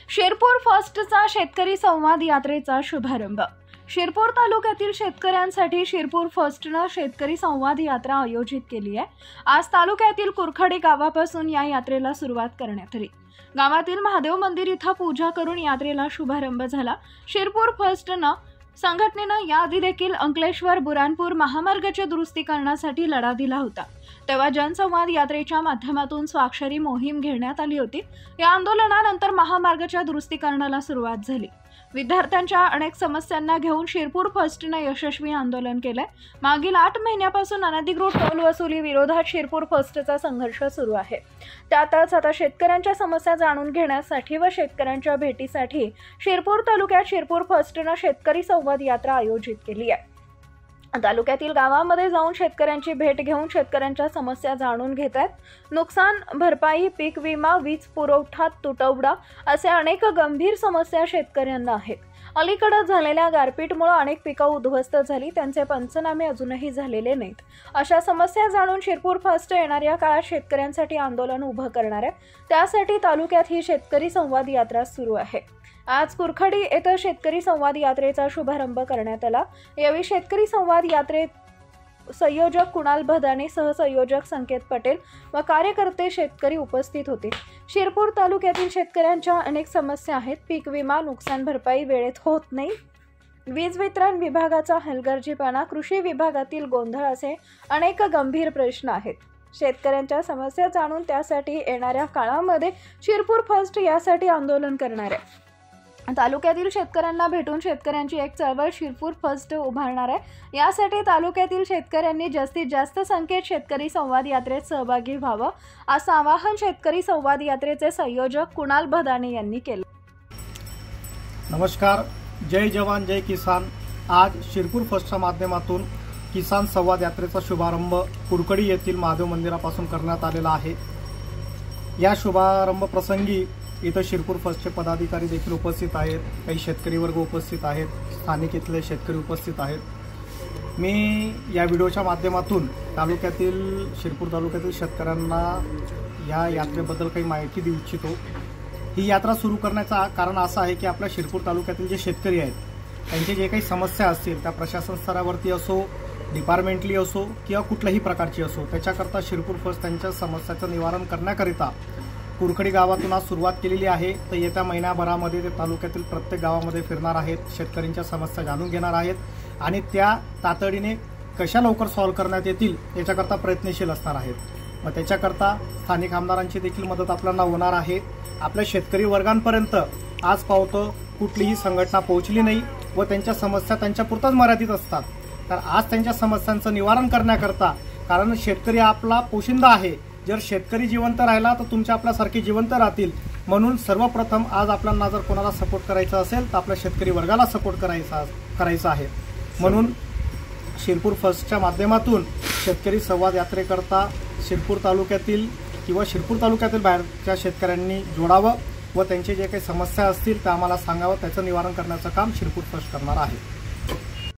शिरपूर फर्स्टचा शेतकरी संवाद यात्रेचा शुभारंभ। शिरपूर तालुक्यातील शेतकऱ्यांसाठी शिरपूर फर्स्टनं शेतकरी संवाद यात्रा आयोजित केली आहे। आज तालुक्यातील कुरखडी गावापासून या यात्रेला सुरुवात करण्यात आली। गावातील महादेव मंदिर इथं पूजा करून यात्रेला शुभारंभ झाला। शिरपूर फर्स्टनं संघटनेनं याआधी देखील अंकलेश्वर बुरानपूर महामार्गाच्या दुरुस्तीकरणासाठी लढा दिला होता। तेव्हा जनसंवाद यात्रेच्या माध्यमातून स्वाक्षरी मोहीम घेण्यात आली होती। या आंदोलनानंतर महामार्गाच्या दुरुस्तीकरणाला सुरुवात झाली। विद्यार्थ्यांच्या अनेक समस्यांना घेऊन शिरपूर फर्स्टने यशस्वी आंदोलन केले। मागील 8 महिन्यापासून अनधिकृत टोल वसुली विरोधात शिरपूर फर्स्टचा संघर्ष सुरू आहे। त्यातच आता शेतकऱ्यांच्या समस्या जाणून घेण्यासाठी व शेतकऱ्यांच्या भेटीसाठी शिरपूर तालुक्यात शिरपूर फर्स्टने शेतकरी संवाद यात्रा आयोजित केली आहे। तालुक्यातील गावामध्ये जाऊन शेतकऱ्यांची भेट घेऊन शेतकऱ्यांच्या समस्या जाणून घेत आहेत। नुकसान भरपाई, पीक विमा, वीज पुरवठा तुटवडा असे अनेक गंभीर समस्या शेतकऱ्यांना आहेत। अलीकडे झालेल्या गारपीटमुळे अनेक पिकं उद्ध्वस्त झाली, त्यांचे पंचनामे अजूनही झालेले नाहीत। अशा समस्या जाणून शिरपूर फर्स्ट येणाऱ्या काळात शेतकऱ्यांसाठी आंदोलन उभं करणार आहे। त्यासाठी तालुक्यात ही शेतकरी संवाद यात्रा सुरू आहे। आज कुरखडी येथे शेतकरी संवाद यात्रेचा शुभारंभ करण्यात आला। यावेळी शेतकरी संवाद यात्रेत संयोजक कुणाल भदाणे, सहसंयोजक संकेत पटेल व कार्यकर्ते शेतकरी उपस्थित होते। शिरपूर तालुक्यातील शेतकऱ्यांच्या अनेक समस्या आहेत। पीक विमा, नुकसान भरपाई वेळेत होत नाही, वीज वितरण विभागाचा हलगर्जीपणा, कृषी विभागातील गोंधळ असे अनेक गंभीर प्रश्न आहेत। शेतकऱ्यांच्या समस्या जाणून त्यासाठी येणाऱ्या काळामध्ये शिरपूर फर्स्ट यासाठी आंदोलन करणार आहे। तालुक्यातील शेतकऱ्यांना भेटून शेतकऱ्यांची एक चळवळ शिरपूर फर्स्ट उभारणार आहे। यासाठी तालुक्यातील शेतकऱ्यांनी जास्तीत जास्त संख्येत शेतकरी संवाद यात्रेत सहभागी व्हावं असं आवाहन शेतकरी संवाद यात्रेचे संयोजक कुणाल भदाणे यांनी केलं। नमस्कार, जय जवान जय किसान। आज शिरपूर फर्स्टच्या माध्यमातून किसान संवाद यात्रेचा शुभारंभ कुरखडी येथील महादेव मंदिरापासून करण्यात आलेला आहे। या शुभारंभ प्रसंगी इथं शिरपूर फर्स्टचे पदाधिकारी देखील उपस्थित आहेत, काही शेतकरी वर्ग उपस्थित आहेत, स्थानिक इथले शेतकरी उपस्थित आहेत। मी या व्हिडिओच्या माध्यमातून शिरपूर तालुक्यातील शेतकऱ्यांना या यात्रेबद्दल काही माहिती देऊ इच्छितो। ही यात्रा सुरू करण्याचं कारण असं आहे की आपल्या शिरपूर तालुक्यातील जे शेतकरी आहेत त्यांचे जे काही समस्या असतील त्या प्रशासन स्तरावरती असो, डिपार्टमेंटली असो किंवा कुठल्याही प्रकारची असो, त्याच्याकरता शिरपूर फर्स्ट त्यांच्या समस्याचं निवारण करण्याकरिता कुरखडी गावातून आज सुरुवात केलेली आहे। तर येत्या महिन्याभरामध्ये ते तालुक्यातील प्रत्येक गावामध्ये फिरणार आहेत, शेतकऱ्यांच्या समस्या जाणून घेणार आहेत आणि त्या तातडीने कशा लवकर सॉल्व्ह करण्यात येतील याच्याकरता प्रयत्नशील असणार आहेत। मग त्याच्याकरता स्थानिक आमदारांची देखील मदत आपल्याला होणार आहे। आपल्या शेतकरी वर्गांपर्यंत आज पावतो कुठलीही संघटना पोहोचली नाही व त्यांच्या समस्या त्यांच्यापुरताच मर्यादित असतात। तर आज त्यांच्या समस्यांचं निवारण करण्याकरता, कारण शेतकरी आपला पोशिंदा आहे, जर शेतकरी जिवंत राहिला तर तुमच्या आपल्यासारखे जिवंत राहतील। म्हणून सर्वप्रथम आज आपल्याला जर कोणाला सपोर्ट करायचा असेल तर आपल्या शेतकरी वर्गाला सपोर्ट करायचा आहे। म्हणून शिरपूर फर्स्टच्या माध्यमातून शेतकरी संवाद यात्रेकरता शिरपूर तालुक्यातील किंवा शिरपूर तालुक्यातील बाहेरच्या शेतकऱ्यांनी जोडावं व त्यांचे जे काही समस्या असतील त्या आम्हाला सांगावं, त्याचं निवारण करण्याचं काम शिरपूर फर्स्ट करणार आहे।